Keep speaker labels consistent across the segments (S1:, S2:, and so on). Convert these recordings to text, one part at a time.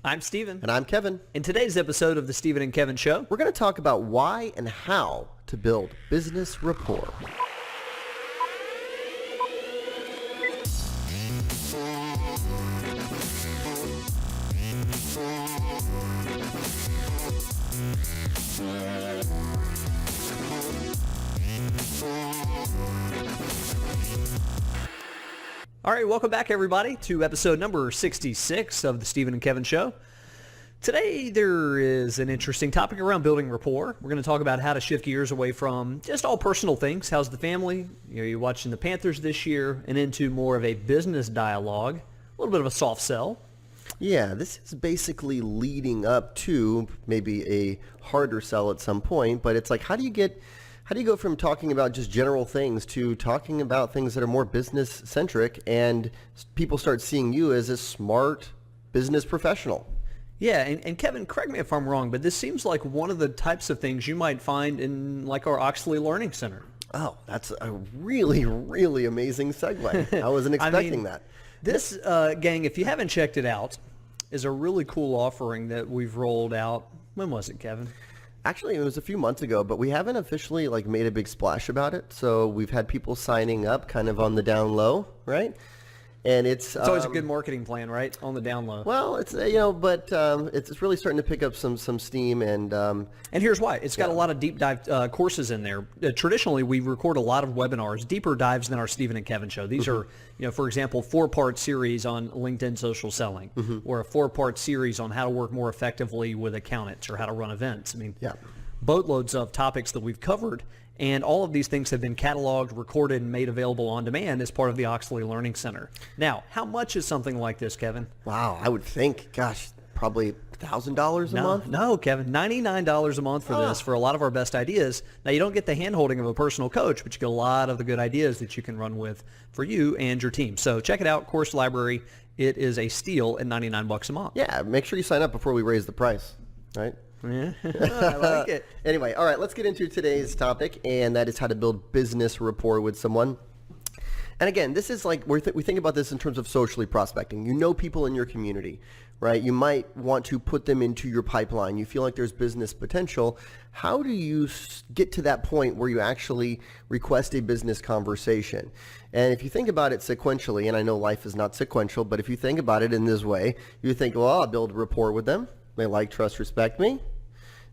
S1: I'm Steven.
S2: And I'm Kevin.
S1: In today's episode of the Steven and Kevin Show,
S2: We're going to talk about why and how to build business rapport.
S1: all right, welcome back everybody to episode number 66 of the Steven and Kevin Show. Today there is an interesting topic around building rapport. We're going to talk about how to shift gears away from just all personal things. How's the family? You're watching the Panthers this year, and into more of a business dialogue, a little bit of a soft sell.
S2: Yeah, this is basically leading up to maybe a harder sell at some point, but it's like, how do you go from talking about just general things to talking about things that are more business centric, and people start seeing you as a smart business professional?
S1: Yeah, and Kevin, correct me if I'm wrong, but this seems like one of the types of things you might find in like our Oxley Learning Center.
S2: Oh, that's a really, really amazing segue. I wasn't expecting that.
S1: This, gang, if you haven't checked it out, is a really cool offering that we've rolled out. When was it, Kevin?
S2: Actually, it was a few months ago, but we haven't officially made a big splash about it. So we've had people signing up kind of on the down low, right? And it's
S1: always a good marketing plan, right? On the down low.
S2: Well, it's but it's really starting to pick up some steam, and
S1: here's why. It's got a lot of deep dive courses in there. Traditionally, we record a lot of webinars, deeper dives than our Steven and Kevin Show. These are, for example, 4-part series on LinkedIn social selling, or a 4-part series on how to work more effectively with accountants or how to run events. I mean, boatloads of topics that we've covered. And all of these things have been cataloged, recorded, and made available on demand as part of the Oxley Learning Center. Now, how much is something like this, Kevin?
S2: Wow, I would think, probably $1,000 a month?
S1: No, Kevin, $99 a month for this, for a lot of our best ideas. Now, you don't get the hand-holding of a personal coach, but you get a lot of the good ideas that you can run with for you and your team. So check it out, Course Library. It is a steal at $99 a month.
S2: Yeah, make sure you sign up before we raise the price, right?
S1: Yeah, I like it.
S2: Anyway, all right, let's get into today's topic, and that is how to build business rapport with someone. And again, this is like we think about this in terms of socially prospecting. You know people in your community, right? You might want to put them into your pipeline. You feel like there's business potential. How do you get to that point where you actually request a business conversation? And if you think about it sequentially, and I know life is not sequential, but if you think about it in this way, you think, well, I'll build rapport with them. They like, trust, respect me.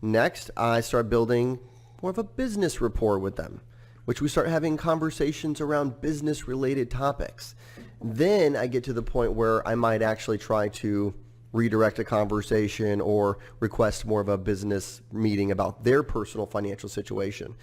S2: Next, I start building more of a business rapport with them, which we start having conversations around business-related topics. Then I get to the point where I might actually try to redirect a conversation or request more of a business meeting about their personal financial situation.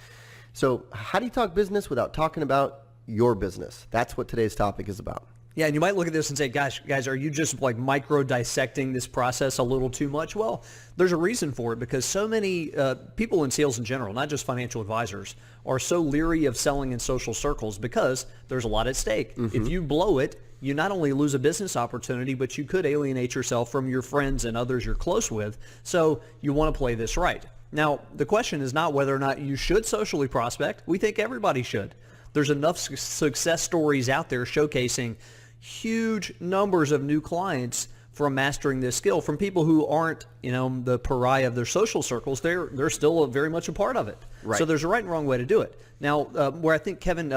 S2: So how do you talk business without talking about your business? That's what today's topic is about.
S1: Yeah, and you might look at this and say, gosh, guys, are you just like micro-dissecting this process a little too much? Well, there's a reason for it, because so many people in sales in general, not just financial advisors, are so leery of selling in social circles because there's a lot at stake. If you blow it, you not only lose a business opportunity, but you could alienate yourself from your friends and others you're close with. So you want to play this right. Now, the question is not whether or not you should socially prospect. We think everybody should. There's enough success stories out there showcasing huge numbers of new clients from mastering this skill, from people who aren't, the pariah of their social circles. They're still very much a part of it.
S2: Right.
S1: So there's a right and wrong way to do it. Now, where I think Kevin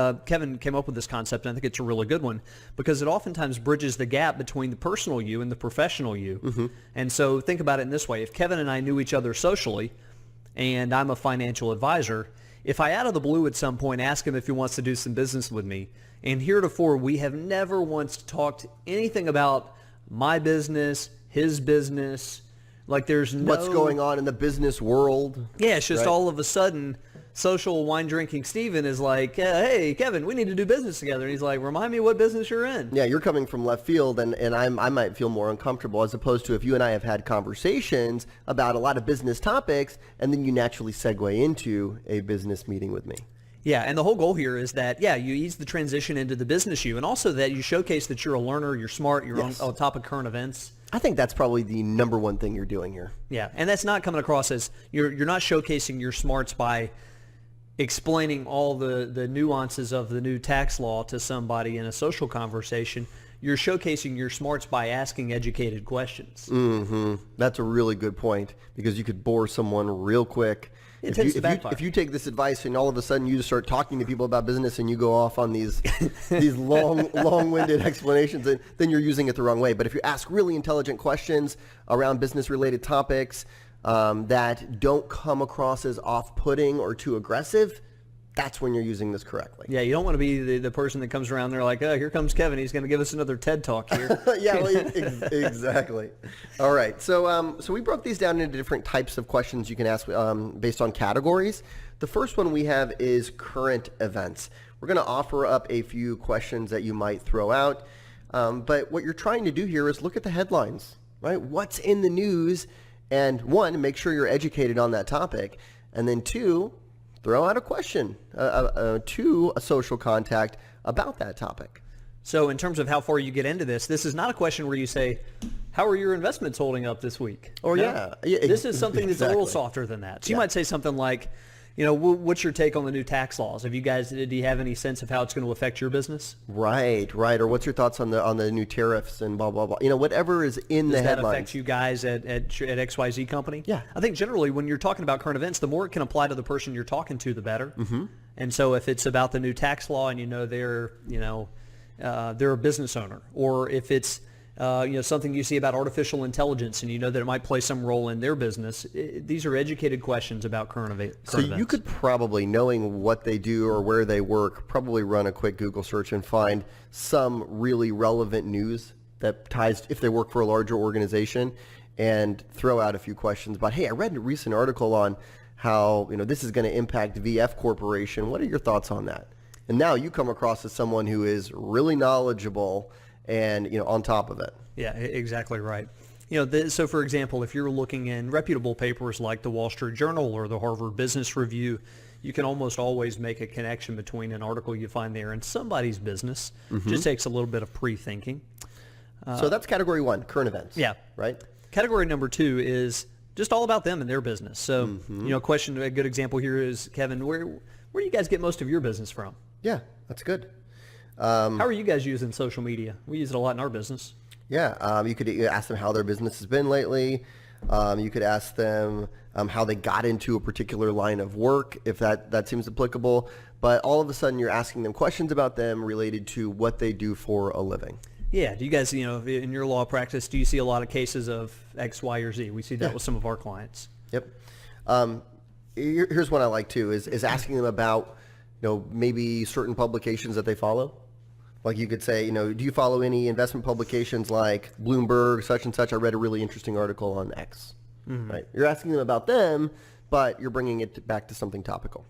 S1: came up with this concept, and I think it's a really good one, because it oftentimes bridges the gap between the personal you and the professional you. And so think about it in this way. If Kevin and I knew each other socially, and I'm a financial advisor, if I out of the blue at some point ask him if he wants to do some business with me, and heretofore we have never once talked anything about my business, his business, like there's no...
S2: What's going on in the business world.
S1: Yeah, it's just
S2: right?
S1: All of a sudden, social wine-drinking Steven is like, hey, Kevin, we need to do business together. And he's like, remind me what business you're in.
S2: Yeah, you're coming from left field, and I might feel more uncomfortable, as opposed to if you and I have had conversations about a lot of business topics, and then you naturally segue into a business meeting with me.
S1: Yeah, and the whole goal here is that, you ease the transition into the business you, and also that you showcase that you're a learner, you're smart, you're on top of current events.
S2: I think that's probably the number one thing you're doing here.
S1: Yeah, and that's not coming across as, you're not showcasing your smarts by explaining all the nuances of the new tax law to somebody in a social conversation. you're showcasing your smarts by asking educated questions.
S2: That's a really good point, because you could bore someone real quick.
S1: It tends to backfire.
S2: If you take this advice and all of a sudden you just start talking to people about business and you go off on these long-winded explanations, then you're using it the wrong way. But if you ask really intelligent questions around business-related topics that don't come across as off-putting or too aggressive, that's when you're using this correctly.
S1: Yeah, you don't want to be the person that comes around there like, oh, here comes Kevin. He's going to give us another TED Talk here.
S2: Yeah, well, exactly. All right. So we broke these down into different types of questions you can ask based on categories. The first one we have is current events. We're going to offer up a few questions that you might throw out. But what you're trying to do here is look at the headlines, right? What's in the news? And one, make sure you're educated on that topic. And then two, throw out a question to a social contact about that topic.
S1: So in terms of how far you get into this is not a question where you say, how are your investments holding up this week?
S2: Or
S1: This is something that's a little
S2: exactly.
S1: softer than that. So you might say something like, what's your take on the new tax laws? Do you have any sense of how it's going to affect your business?
S2: Right. Or what's your thoughts on the new tariffs and blah, blah, blah. Whatever is in the
S1: Does that
S2: headlines.
S1: affect you guys at XYZ company?
S2: Yeah.
S1: I think generally when you're talking about current events, the more it can apply to the person you're talking to, the better. Mm-hmm. And so if it's about the new tax law and they're a business owner, or if it's something you see about artificial intelligence and that it might play some role in their business, these are educated questions about current events.
S2: So you could probably, knowing what they do or where they work, probably run a quick Google search and find some really relevant news that ties, if they work for a larger organization, and throw out a few questions about, hey, I read a recent article on how this is going to impact VF Corporation. What are your thoughts on that? And now you come across as someone who is really knowledgeable and on top of it.
S1: Yeah, exactly right. So for example, if you're looking in reputable papers like the Wall Street Journal or the Harvard Business Review, you can almost always make a connection between an article you find there and somebody's business. Just takes a little bit of pre-thinking.
S2: So that's category one, current events.
S1: Yeah.
S2: Right?
S1: Category number two is just all about them and their business. So, a good example here is, Kevin, where do you guys get most of your business from?
S2: Yeah, that's good.
S1: How are you guys using social media? We use it a lot in our business.
S2: Yeah, you could ask them how their business has been lately. You could ask them how they got into a particular line of work, if that seems applicable. But all of a sudden, you're asking them questions about them related to what they do for a living.
S1: Yeah. Do you guys, in your law practice, do you see a lot of cases of X, Y, or Z? We see that with some of our clients.
S2: Yep. Here's what I like too, is asking them about, maybe certain publications that they follow. Like you could say, do you follow any investment publications like Bloomberg, such and such? I read a really interesting article on X. Right? You're asking them about them, but you're bringing it back to something topical.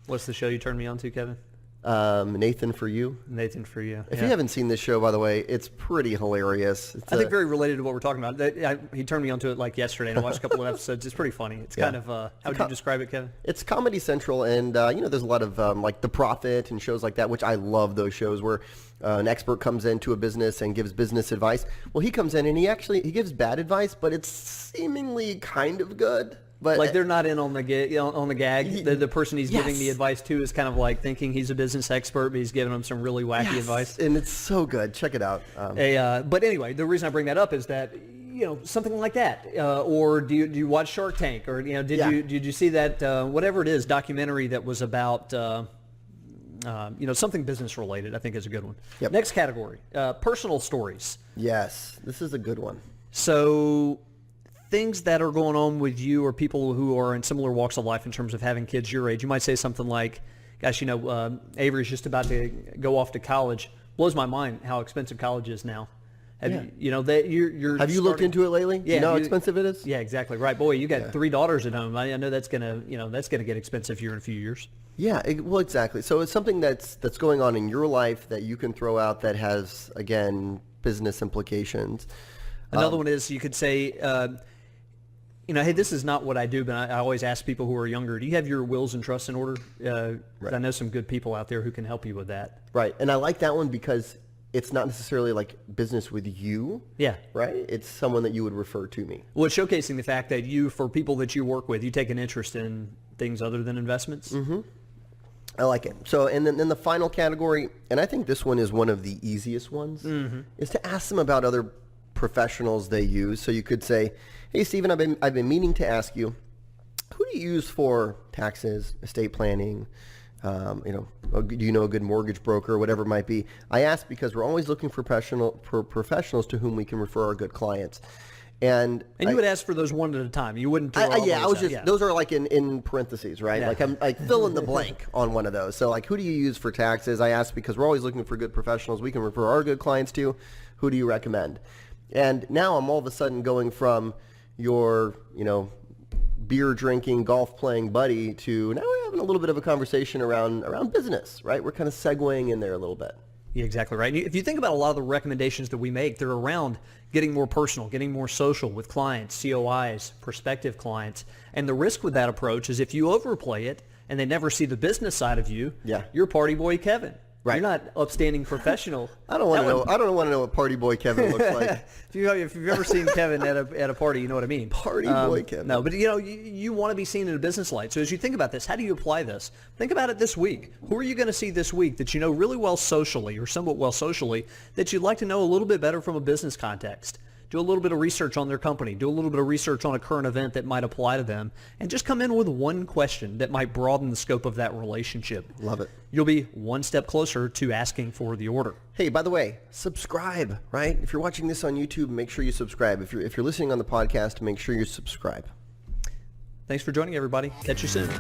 S1: What's the show you turned me on to, Kevin?
S2: Nathan For You.
S1: Nathan For You.
S2: If you haven't seen this show, by the way, it's pretty hilarious.
S1: I think very related to what we're talking about. He turned me onto it like yesterday, and I watched a couple of episodes. It's pretty funny. It's kind of, how would you describe it, Kevin?
S2: It's Comedy Central, and there's a lot of like The Profit and shows like that, which I love those shows where an expert comes into a business and gives business advice. Well, he comes in and he gives bad advice, but it's seemingly kind of good. But
S1: like they're not in on the gag. The person he's giving the advice to is kind of like thinking he's a business expert, but he's giving them some really wacky advice.
S2: And it's so good. Check it out.
S1: But anyway, the reason I bring that up is that something like that, or do you watch Shark Tank, or did you see that whatever it is documentary that was about something business related? I think is a good one.
S2: Yep.
S1: Next category, personal stories.
S2: Yes, this is a good one.
S1: So things that are going on with you or people who are in similar walks of life in terms of having kids your age. You might say something like, gosh, Avery's just about to go off to college. Blows my mind how expensive college is now. Have you
S2: looked into it lately?
S1: Yeah,
S2: you know how expensive it is?
S1: Yeah, exactly. Right. Boy, you got 3 daughters at home. I know that's going to get expensive here in a few years.
S2: Yeah, well, exactly. So it's something that's going on in your life that you can throw out that has, again, business implications.
S1: Another one is you could say, hey, this is not what I do, but I always ask people who are younger, do you have your wills and trusts in order? Right. I know some good people out there who can help you with that.
S2: Right. And I like that one because it's not necessarily like business with you.
S1: Yeah.
S2: Right? It's someone that you would refer to me.
S1: Well, it's showcasing the fact that for people that you work with, you take an interest in things other than investments.
S2: Mm-hmm. I like it. So, and then the final category, and I think this one is one of the easiest ones, is to ask them about other professionals they use. So you could say, hey, Stephen, I've been meaning to ask you, who do you use for taxes, estate planning, do you know a good mortgage broker, whatever it might be? I ask because we're always looking for professionals to whom we can refer our good clients. And
S1: you would ask for those one at a time. You wouldn't throw all those out.
S2: Those are like in parentheses, right?
S1: Yeah.
S2: Like I'm like fill in the blank on one of those. So like, who do you use for taxes? I ask because we're always looking for good professionals we can refer our good clients to. Who do you recommend? And now I'm all of a sudden going from your, beer drinking, golf playing buddy to now we're having a little bit of a conversation around business, right? We're kind of segueing in there a little bit.
S1: Yeah, exactly right. If you think about a lot of the recommendations that we make, they're around getting more personal, getting more social with clients, COIs, prospective clients. And the risk with that approach is if you overplay it and they never see the business side of you, you're party boy Kevin.
S2: Right.
S1: You're not upstanding professional.
S2: I don't want to know. I don't want to know what party boy Kevin looks like.
S1: If you've ever seen Kevin at a party, you know what I mean.
S2: Party boy Kevin.
S1: No, but you want to be seen in a business light. So as you think about this, how do you apply this? Think about it this week. Who are you going to see this week that you know really well socially or somewhat well socially that you'd like to know a little bit better from a business context? Do a little bit of research on their company. Do a little bit of research on a current event that might apply to them. And just come in with one question that might broaden the scope of that relationship.
S2: Love it.
S1: You'll be one step closer to asking for the order.
S2: Hey, by the way, subscribe, right? If you're watching this on YouTube, make sure you subscribe. If you're listening on the podcast, make sure you subscribe.
S1: Thanks for joining, everybody. Catch you soon.